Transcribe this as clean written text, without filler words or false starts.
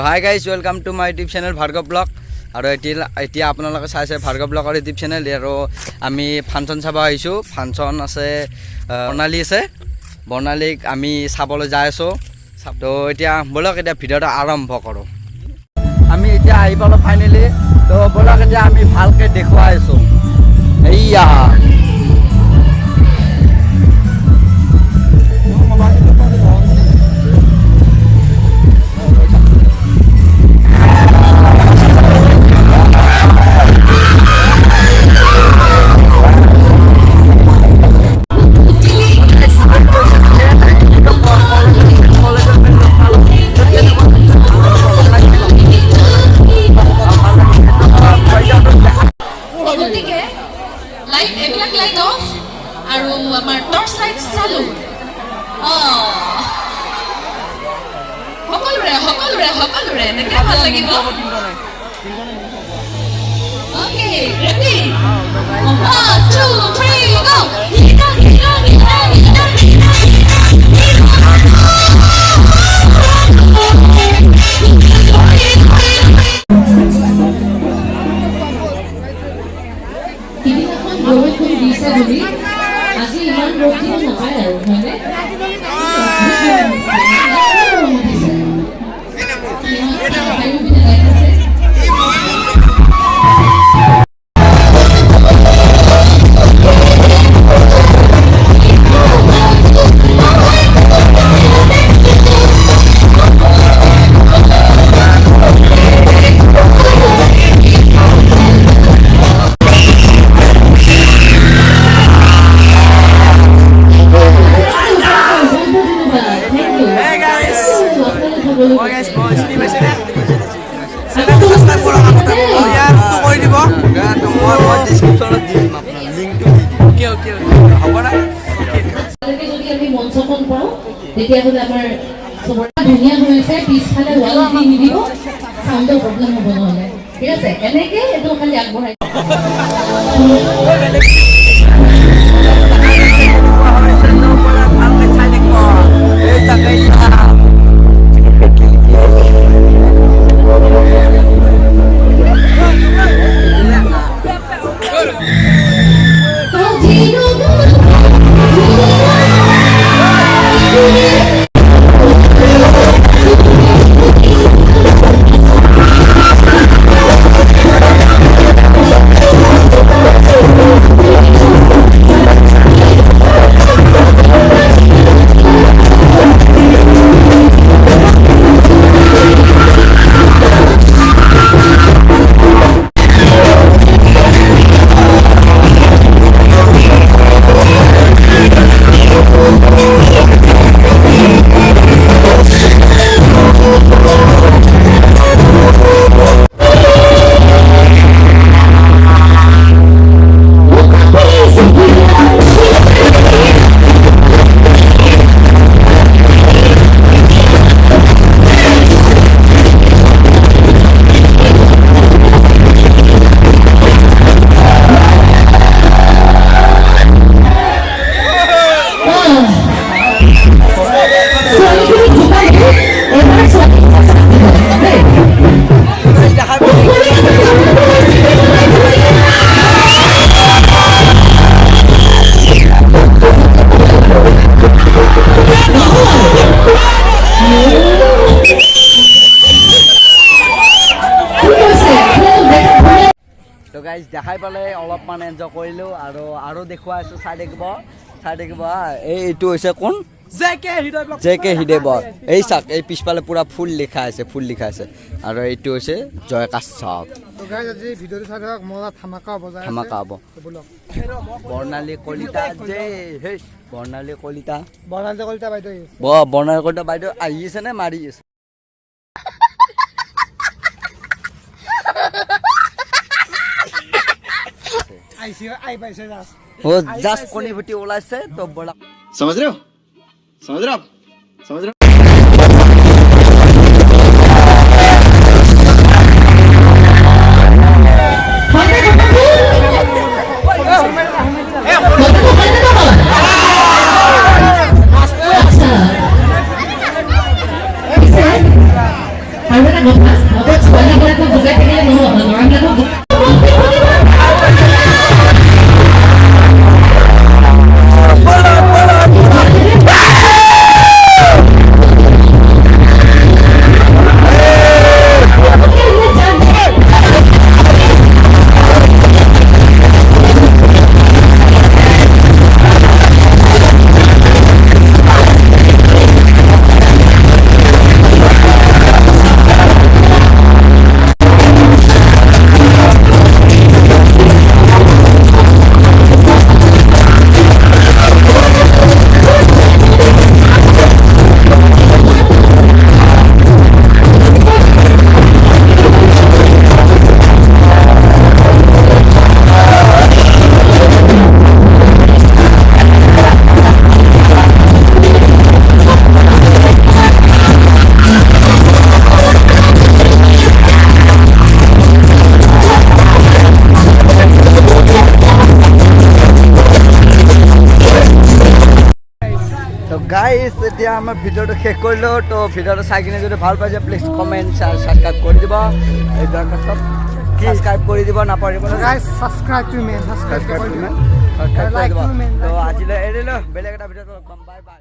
Hi guys, welcome to my YouTube channel Bhargab blog. আৰু এতিয়া আপোনালোকে চাইছে Bhargab blogৰ YouTube channel আৰু আমি ফাংচন চাব আহিছো ফাংচন আছে bornali আছে bornaliক আমি চাবলৈ যাই আছো তো এতিয়া বলক এতিয়া ভিডিওটা আৰম্ভ কৰো আমি এতিয়া আহি পালো ফাইনালি তো বলক এতিয়া আমি ভালকে দেখুৱাই আছো এইয়া Okay, ready? 1, 2, 3, go! তেতিয়াহ'লে আমাৰ সবৰে ধুনীয়া হৈছে পিছফালে ওয়াল দি নিদিব সাউণ্ডৰ প্ৰব্লেম হ'ব নহ'লে ঠিক আছে এনেকৈ এইটো খালি আগবঢ়াই তো গাইজ দেখাই পালে অলপমান এনজয় কৰিলোঁ আৰু দেখুৱাই আছোঁ চাই দেখিব এইটো হৈছে কোন জে.কে. হৃদয় এই চাক এই পিছফালে পুৰা ফুল লিখা আছে আৰু এইটো হৈছে জয় কাশ্যপ ধামাকা হ'ব বৰ্ণালী কলিতা বৰ্ণালী কলিতা বাইদেউ আহি আছে নে মাৰি আছে वो जस्ट कोनी फुटी ओलाइছে तो बड़ा समझ रहे हो आप Aku গাইজ এতিয়া আমাৰ ভিডিঅ'টো শেষ কৰিলোঁ তো ভিডিঅ'টো চাই কিনে যদি ভাল পাইছে প্লিজ কমেণ্ট ছাবস্ক্ৰাইব কৰি দিব এই পাছত সাবস্ক্ৰাইব কৰি দিব নাপাহৰিব Guys, subscribe to me. Subscribe to me. Subscribe কৰি দিব Like to me. তো আজিলৈ এৰিলোঁ বেলেগ এটা ভিডিঅ'ত লগ পাম বাই বাই